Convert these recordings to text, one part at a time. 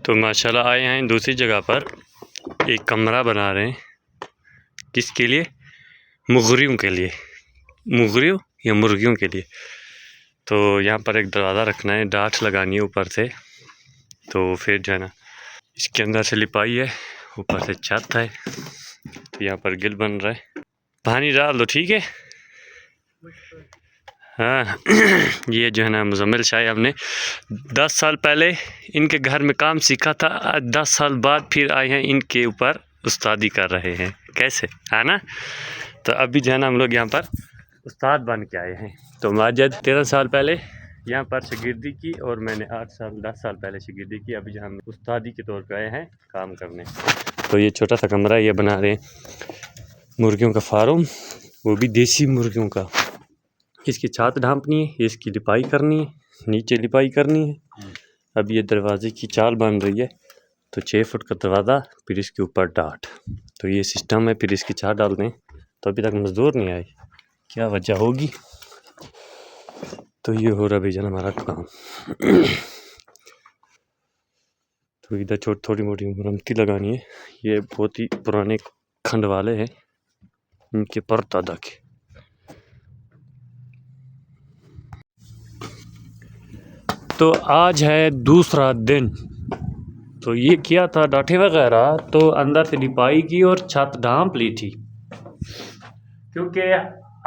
तो माशाल्लाह आए हैं दूसरी जगह पर, एक कमरा बना रहे हैं। किसके लिए? मुर्गियों के लिए। मुर्गियों या मुर्गियों के लिए। तो यहाँ पर एक दरवाज़ा रखना है, डाठ लगानी है ऊपर से। तो फिर जो है ना, इसके अंदर से लिपाई है, ऊपर से छत है। तो यहाँ पर गिल बन रहा है। पानी डाल दो, ठीक है। हाँ ये जो है ना मुजम्मिल शाह, हमने 10 साल पहले इनके घर में काम सीखा था। आज 10 साल बाद फिर आए हैं, इनके ऊपर उस्तादी कर रहे हैं। कैसे है ना? तो अभी जो है ना हम लोग यहाँ पर उस्ताद बन के आए हैं। तो माजिद 13 साल पहले यहाँ पर शागिर्दी की और मैंने 10 साल पहले शागिर्दी की। अभी जो हम उस्तादी के तौर पर आए हैं काम करने। तो ये छोटा सा कमरा ये बना रहे हैं मुर्गियों का फार्म, वो भी देसी मुर्गियों का। इसकी छत ढांपनी है, इसकी लिपाई करनी है, नीचे लिपाई करनी है। अब ये दरवाजे की चाल बन रही है। तो 6 फुट का दरवाज़ा, फिर इसके ऊपर डाट। तो ये सिस्टम है, फिर इसकी छत डाल दें। तो अभी तक मज़दूर नहीं आए, क्या वजह होगी? तो ये हो रहा भाईजान हमारा काम। तो इधर थोड़ी मोटी मरम्मती लगानी है। ये बहुत ही पुराने खंड वाले हैं, इनके परदादा के। तो आज है दूसरा दिन। तो ये किया था डाठे वगैरह, तो अंदर से लिपाई की और छत ढांप ली थी। क्योंकि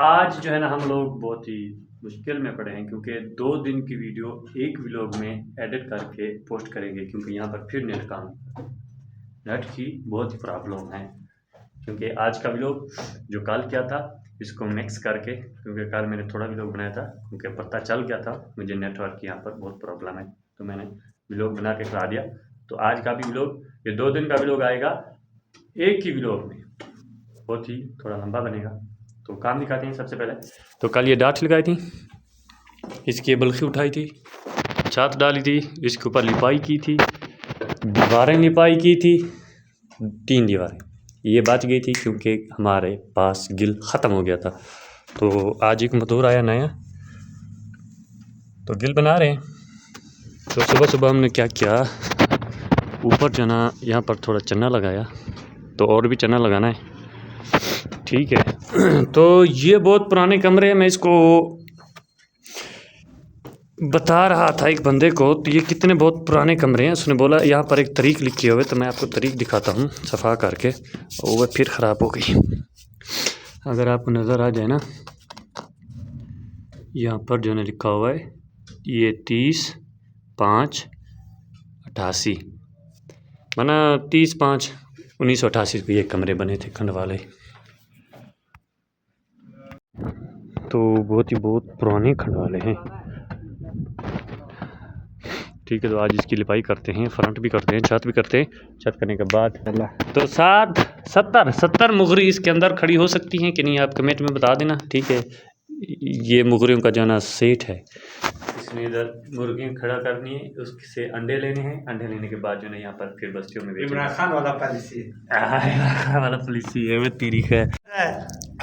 आज जो है ना हम लोग बहुत ही मुश्किल में पड़े हैं, क्योंकि 2 दिन की वीडियो एक व्लॉग में एडिट करके पोस्ट करेंगे। क्योंकि यहाँ पर फिर नेट की बहुत ही प्रॉब्लम है। क्योंकि आज का व्लॉग जो कल किया था, इसको मिक्स करके, क्योंकि कल मैंने थोड़ा व्लॉग बनाया था, क्योंकि पता चल गया था मुझे नेटवर्क की यहाँ पर बहुत प्रॉब्लम है। तो मैंने व्लॉग बना के करा दिया। तो आज का भी व्लॉग, ये 2 दिन का व्लॉग आएगा एक ही व्लॉग में, बहुत ही थोड़ा लंबा बनेगा। तो काम दिखाते हैं सबसे पहले। तो कल ये डाठ लगाई थी, इसकी बल्खी उठाई थी, छत डाली थी, इसके ऊपर लिपाई की थी, दीवारें लिपाई की थी। 3 दीवारें ये बच गई थी क्योंकि हमारे पास गिल ख़त्म हो गया था। तो आज एक मजदूर आया नया, तो गिल बना रहे हैं। तो सुबह सुबह हमने क्या किया, ऊपर जो ना यहाँ पर थोड़ा चन्ना लगाया। तो और भी चन्ना लगाना है, ठीक है। तो ये बहुत पुराने कमरे हैं, मैं इसको बता रहा था एक बंदे को। तो ये कितने बहुत पुराने कमरे हैं। उसने बोला यहाँ पर एक तारीख लिखी हुई, तो मैं आपको तारीख दिखाता हूँ सफ़ा करके। और वह फिर ख़राब हो गई। अगर आपको नज़र आ जाए ना, यहाँ पर जो है लिखा हुआ है, ये 30/5/88 माना 30/5/1988 को ये कमरे बने थे खंड वाले। तो बहुत पुराने खंड वाले हैं, ठीक है। तो आज इसकी लिपाई करते हैं, फ्रंट भी करते हैं, छत भी करते हैं। छत करने के बाद तो 70 मुर्गी इसके अंदर खड़ी हो सकती हैं कि नहीं, आप कमेंट में बता देना, ठीक है। ये मुर्गियों का जो ना सेट है, इसमें इधर मुर्गियाँ खड़ा करनी है, उससे अंडे लेने हैं। अंडे लेने के बाद जो है यहाँ पर फिर बस्तियों में इमरान खान वाला पॉलिसी है, वो तेरी है।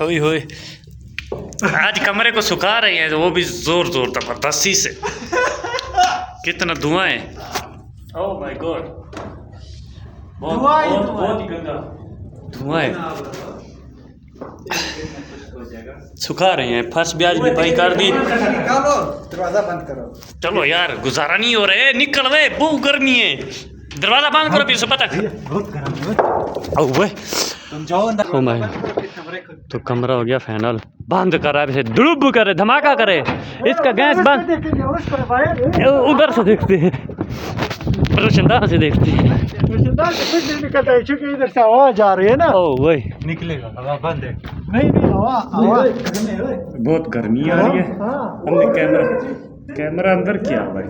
होई होई आज कमरे को सुखा रही है, वो भी जोर जबरदस्ती से। कितना धुआं है, ओह माय गॉड, बहुत ही गंदा धुआं है। सुखा रहे हैं, फर्श भी आज लिपाई कर दी। दरवाजा बंद करो। चलो यार, गुजारा नहीं हो रहे, निकल रहे, बहुत गर्मी है। दरवाजा बंद करो, फिर से पता बहुत गर्म है। तुम जाओ अंदर। तो कमरा हो गया फाइनल, बंद करा, दुड़ुब करे, धमाका करे, इसका गैस बंद। उधर से देखते हैं, रोशनदान से देखते हैं, रोशनदान से कुछ नहीं निकलता है क्योंकि इधर से आवाज आ रही है ना। ओ वही निकलेगा, हवा बंद है। नहीं हवा बहुत गर्मी आ रही है। हमने कैमरा अंदर किया भाई।